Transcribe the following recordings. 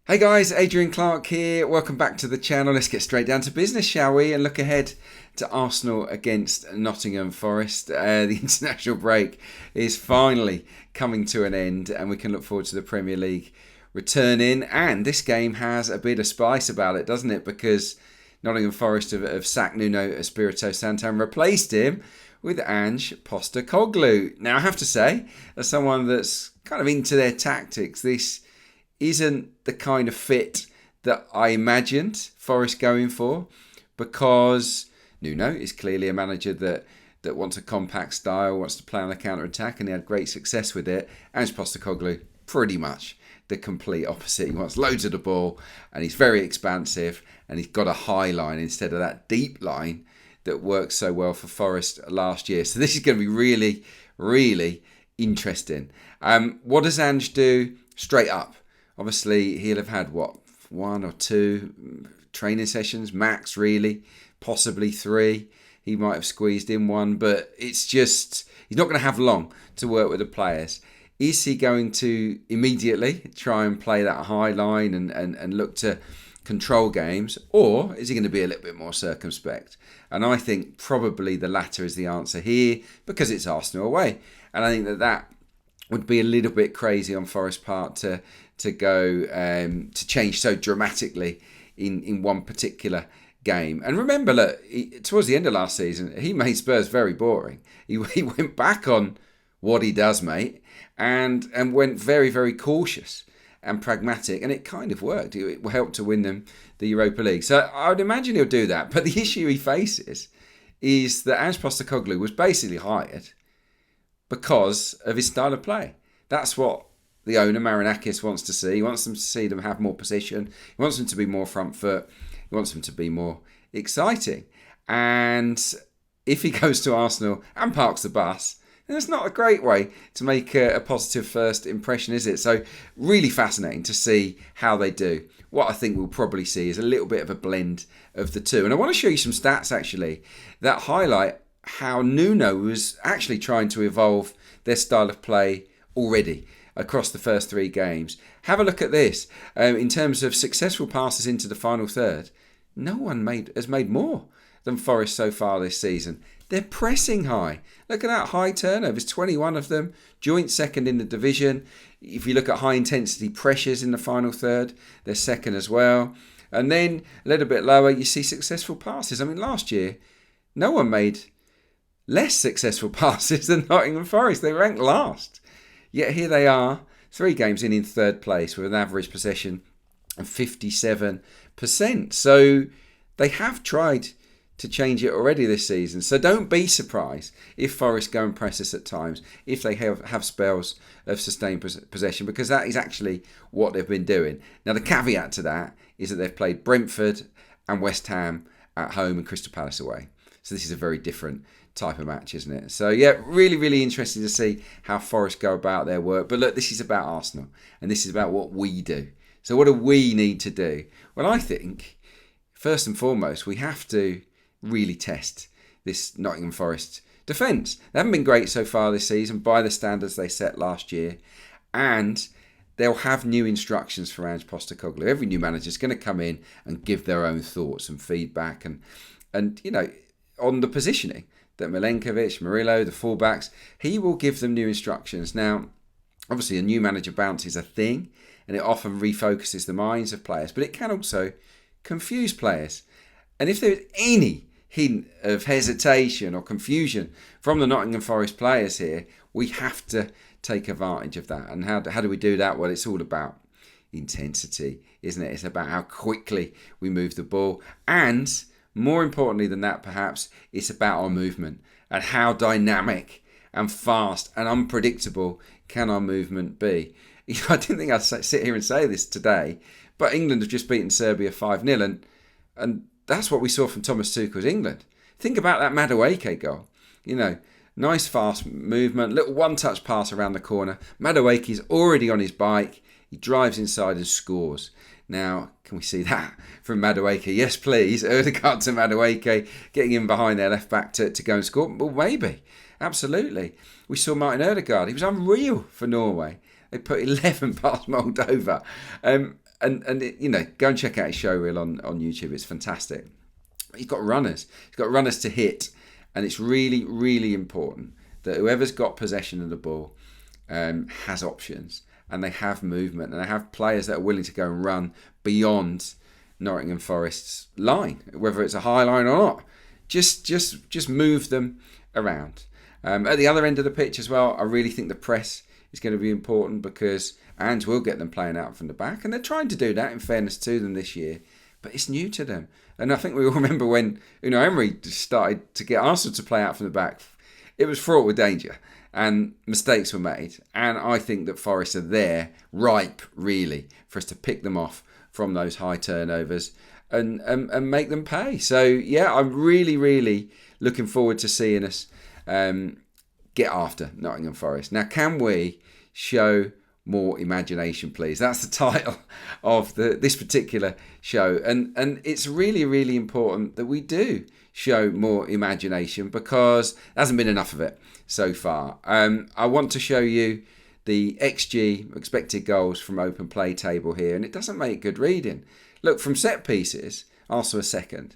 Hey guys, Adrian Clarke here. Welcome back to the channel. Let's get straight down to business, shall we? And look ahead to Arsenal against Nottingham Forest. The international break is finally coming to an end and we can look forward to the Premier League returning. And this game has a bit of spice about it, doesn't it? Because Nottingham Forest have sacked Nuno Espirito Santo and replaced him with Ange Postecoglou. Now, I have to say, as someone that's kind of into their tactics, this isn't the kind of fit that I imagined Forest going for, because Nuno is clearly a manager that wants a compact style, wants to play on the counter-attack, and he had great success with it. Ange Postecoglou, pretty much the complete opposite. He wants loads of the ball, and he's very expansive, and he's got a high line instead of that deep line that worked so well for Forest last year. So this is going to be really, really interesting. What does Ange do straight up? Obviously, he'll have had, one or two training sessions, max, really, possibly three. He might have squeezed in one, but it's just, he's not going to have long to work with the players. Is he going to immediately try and play that high line and look to control games, or is he going to be a little bit more circumspect? And I think probably the latter is the answer here, because it's Arsenal away. And I think that would be a little bit crazy on Forest's part to go to change so dramatically in one particular game. And remember, look, towards the end of last season, he made Spurs very boring. He went back on what he does, mate, and went very, very cautious and pragmatic, and it kind of worked. It helped to win them the Europa League. So I would imagine he'll do that. But the issue he faces is that Ange Postecoglou was basically hired because of his style of play. That's what the owner, Marinakis, wants to see. He wants them to see them have more possession. He wants them to be more front foot. He wants them to be more exciting. And if he goes to Arsenal and parks the bus, then it's not a great way to make a positive first impression, is it? So really fascinating to see how they do. What I think we'll probably see is a little bit of a blend of the two. And I want to show you some stats, actually, that highlight how Nuno was actually trying to evolve their style of play already across the first three games. Have a look at this. In terms of successful passes into the final third, no one has made more than Forest so far this season. They're pressing high. Look at that, high turnovers, 21 of them, joint second in the division. If you look at high intensity pressures in the final third, they're second as well. And then a little bit lower, you see successful passes. I mean, last year, no one made less successful passes than Nottingham Forest. They ranked last. Yet here they are, 3 games in third place with an average possession of 57%. So they have tried to change it already this season. So don't be surprised if Forest go and press us at times, if they have spells of sustained possession, because that is actually what they've been doing. Now, the caveat to that is that they've played Brentford and West Ham at home and Crystal Palace away. So this is a very different type of match, isn't it? So yeah, really, really interesting to see how Forest go about their work. But look, this is about Arsenal, and this is about what we do. So what do we need to do? Well, I think, first and foremost, we have to really test this Nottingham Forest defence. They haven't been great so far this season by the standards they set last year, and they'll have new instructions for Ange Postecoglou. Every new manager is going to come in and give their own thoughts and feedback and you know, on the positioning that Milenkovic, Murillo, the fullbacks, he will give them new instructions. Now, obviously a new manager bounce is a thing, and it often refocuses the minds of players, but it can also confuse players. And if there's any hint of hesitation or confusion from the Nottingham Forest players here, we have to take advantage of that. And how do we do that? Well, it's all about intensity, isn't it? It's about how quickly we move the ball, and more importantly than that, perhaps, it's about our movement and how dynamic and fast and unpredictable can our movement be. I didn't think I'd sit here and say this today, but England have just beaten Serbia 5-0, and that's what we saw from Thomas Tuchel's England. Think about that Madueke goal. You know, nice fast movement, little one-touch pass around the corner. Madueke's already on his bike. He drives inside and scores. Now, can we see that from Madueke? Yes, please. Odegaard to Madueke, getting in behind their left back to go and score. Well, maybe. Absolutely. We saw Martin Odegaard. He was unreal for Norway. They put 11 past Moldova. and it, go and check out his show reel on YouTube. It's fantastic. He's got runners. He's got runners to hit, and it's really, really important that whoever's got possession of the ball has options, and they have movement, and they have players that are willing to go and run beyond Nottingham Forest's line, whether it's a high line or not. Just move them around. At the other end of the pitch as well, I really think the press is going to be important, because Ange will get them playing out from the back, and they're trying to do that, in fairness to them, this year, but it's new to them. And I think we all remember when Emery started to get Arsenal to play out from the back, it was fraught with danger and mistakes were made. And I think that Forest are there, ripe really, for us to pick them off from those high turnovers and make them pay. So yeah, I'm really, really looking forward to seeing us get after Nottingham Forest. Now, can we show more imagination, please? That's the title of this particular show, and it's really, really important that we do show more imagination, because there hasn't been enough of it so far. I want to show you the XG, expected goals from open play table here, and it doesn't make good reading. Look, from set pieces, Arsenal are second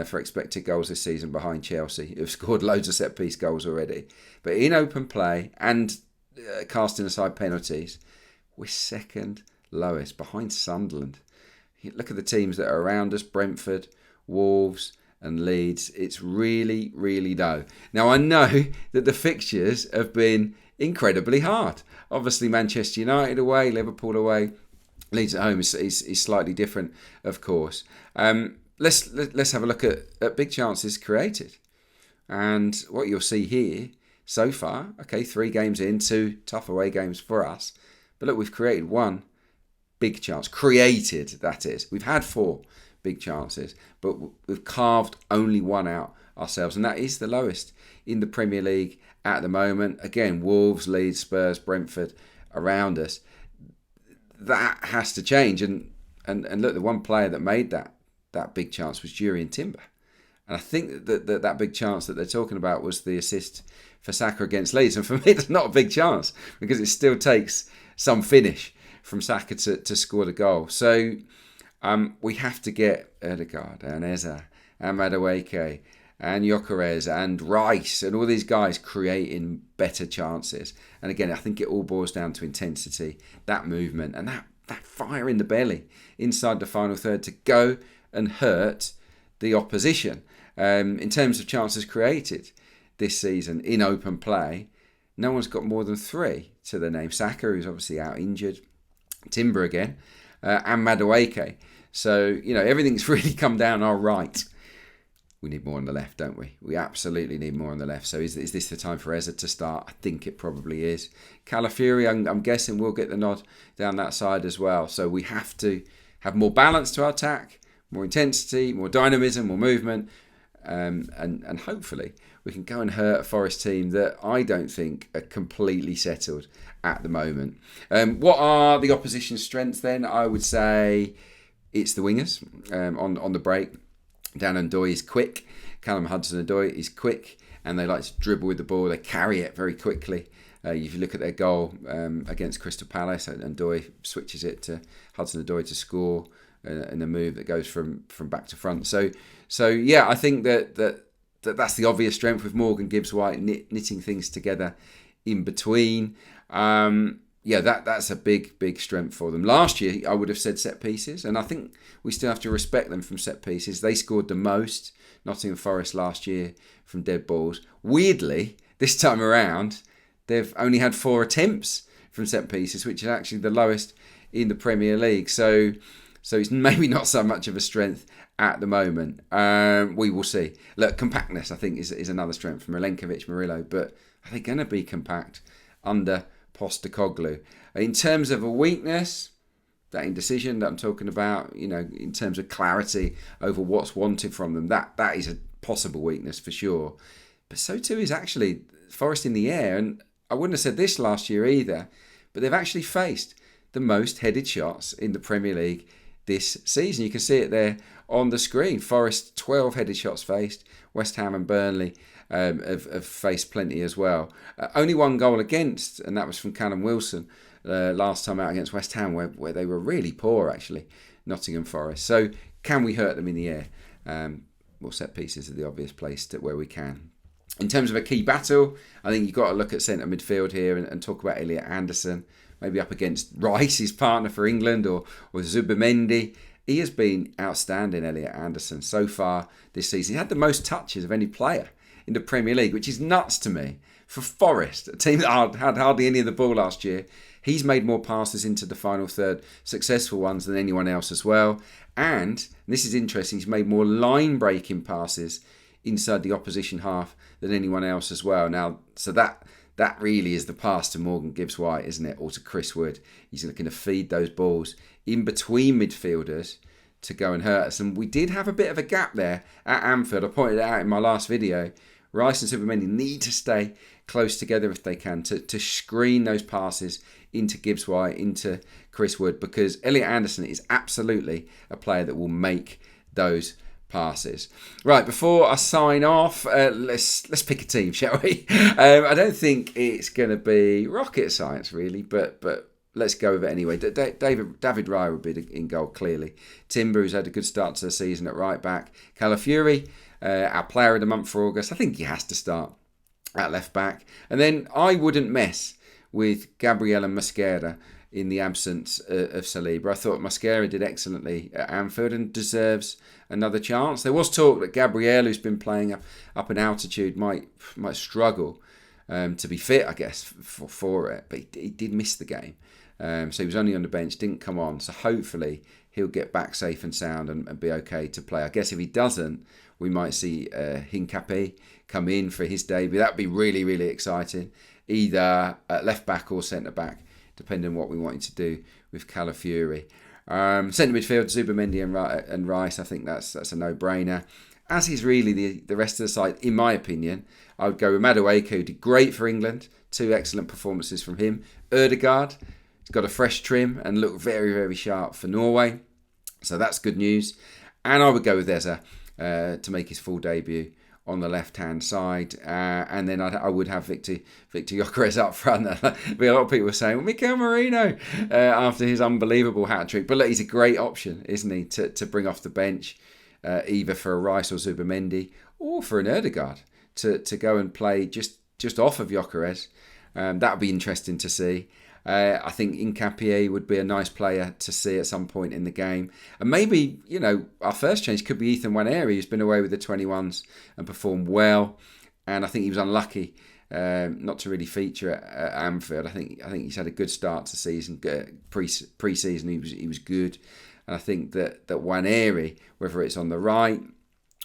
for expected goals this season, behind Chelsea, who've scored loads of set piece goals already. But in open play and casting aside penalties, we're second lowest, behind Sunderland. Look at the teams that are around us: Brentford, Wolves and Leeds. It's really, really low. Now, I know that the fixtures have been incredibly hard. Obviously, Manchester United away, Liverpool away, Leeds at home is slightly different, of course. Let's have a look at big chances created. And what you'll see here so far, okay, 3 games in, 2 tough away games for us. But look, we've created 1 big chance. Created, that is. We've had 4 big chances, but we've carved only 1 out ourselves. And that is the lowest in the Premier League at the moment. Again, Wolves, Leeds, Spurs, Brentford around us. That has to change. And look, the one player that made that big chance was Jurrien Timber. And I think that big chance that they're talking about was the assist for Saka against Leeds. And for me, it's not a big chance, because it still takes some finish from Saka to score the goal. So we have to get Ødegaard and Eza and Madueke and Gyökeres and Rice and all these guys creating better chances. And again, I think it all boils down to intensity, that movement, and that fire in the belly inside the final third to go and hurt the opposition. In terms of chances created this season in open play, no one's got more than 3 to their name. Saka, who's obviously out injured, Timber again, and Madueke. So, everything's really come down our right. We need more on the left, don't we? We absolutely need more on the left. So is this the time for Eza to start? I think it probably is. Calafiori, I'm guessing, will get the nod down that side as well. So we have to have more balance to our attack, more intensity, more dynamism, more movement, and hopefully we can go and hurt a Forest team that I don't think are completely settled at the moment. What are the opposition's strengths then? I would say it's the wingers on the break. Dan Ndoye is quick. Callum Hudson-Odoi is quick, and they like to dribble with the ball. They carry it very quickly. If you look at their goal against Crystal Palace, Ndoye switches it to Hudson-Odoi to score in a move that goes from back to front. So yeah, I think that's the obvious strength, with Morgan Gibbs-White knitting things together in between. That's a big strength for them. Last year, I would have said set pieces, and I think we still have to respect them from set pieces. They scored the most, Nottingham Forest, last year from dead balls. Weirdly, this time around, they've only had 4 attempts from set pieces, which is actually the lowest in the Premier League. So it's maybe not so much of a strength at the moment. We will see. Look, compactness, I think, is another strength from Milenkovic, Murillo, but are they going to be compact under Postecoglou? In terms of a weakness, that indecision that I'm talking about, in terms of clarity over what's wanted from them, that is a possible weakness for sure. But so too is actually Forest in the air. And I wouldn't have said this last year either, but they've actually faced the most headed shots in the Premier League this season. You can see it there on the screen. Forest, 12 headed shots faced. West Ham and Burnley have faced plenty as well. Only 1 goal against, and that was from Callum Wilson last time out against West Ham, where they were really poor, actually, Nottingham Forest. So can we hurt them in the air? Well, set pieces are the obvious place where we can. In terms of a key battle, I think you've got to look at centre midfield here and talk about Elliot Anderson, maybe up against Rice, his partner for England, or Zubimendi. He has been outstanding, Elliot Anderson, so far this season. He had the most touches of any player in the Premier League, which is nuts to me. For Forest, a team that had hardly any of the ball last year, he's made more passes into the final third, successful ones, than anyone else as well. And this is interesting, he's made more line-breaking passes inside the opposition half than anyone else as well. Now, so that really is the pass to Morgan Gibbs-White, isn't it? Or to Chris Wood. He's looking to feed those balls in between midfielders to go and hurt us. And we did have a bit of a gap there at Anfield. I pointed it out in my last video. Rice and Zubimendi need to stay close together if they can to screen those passes into Gibbs-White, into Chris Wood, because Elliot Anderson is absolutely a player that will make those passes. Right, before I sign off, let's pick a team, shall we? I don't think it's going to be rocket science, really, but let's go with it anyway. David Raya would be in goal, clearly. Timber, who's had a good start to the season at right back. Calafiori, our player of the month for August. I think he has to start at left back. And then I wouldn't mess with Gabriel and Mosquera in the absence of Saliba. I thought Mosquera did excellently at Anfield and deserves another chance. There was talk that Gabriel, who's been playing up in altitude, might struggle to be fit, I guess, for it. But he did miss the game. So he was only on the bench, didn't come on. So hopefully he'll get back safe and sound and be okay to play. I guess if he doesn't, we might see Hincapié come in for his debut. That would be really, really exciting. Either at left back or centre back, depending on what we wanted to do with Calafiori. Centre midfield, Zubimendi and Rice, I think that's a no-brainer. As is really the rest of the side, in my opinion. I would go with Madueke, who did great for England. 2 excellent performances from him. Ødegaard, he's got a fresh trim and looked very, very sharp for Norway. So that's good news. And I would go with Eze to make his full debut on the left-hand side. And then I would have Victor Gyökeres up front. There'll be a lot of people saying, well, Mikel Merino, after his unbelievable hat-trick. But look, he's a great option, isn't he, to bring off the bench, either for a Rice or Zubimendi, or for an Ødegaard to go and play just off of Gyökeres. That would be interesting to see. I think Hincapié would be a nice player to see at some point in the game. And maybe, our first change could be Ethan Nwaneri, who's been away with the 21s and performed well. And I think he was unlucky not to really feature at Anfield. I think he's had a good start to season. Pre-season, he was good. And I think that Nwaneri, whether it's on the right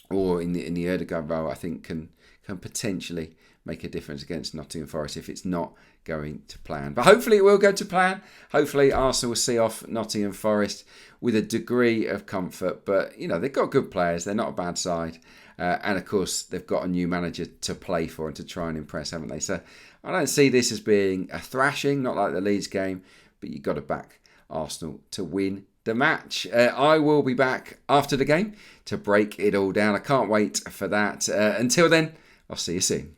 or in the Ødegaard role, I think can potentially make a difference against Nottingham Forest if it's not going to plan. But hopefully it will go to plan. Hopefully Arsenal will see off Nottingham Forest with a degree of comfort. But, they've got good players. They're not a bad side. And, of course, they've got a new manager to play for and to try and impress, haven't they? So I don't see this as being a thrashing, not like the Leeds game. But you've got to back Arsenal to win the match. I will be back after the game to break it all down. I can't wait for that. Until then, I'll see you soon.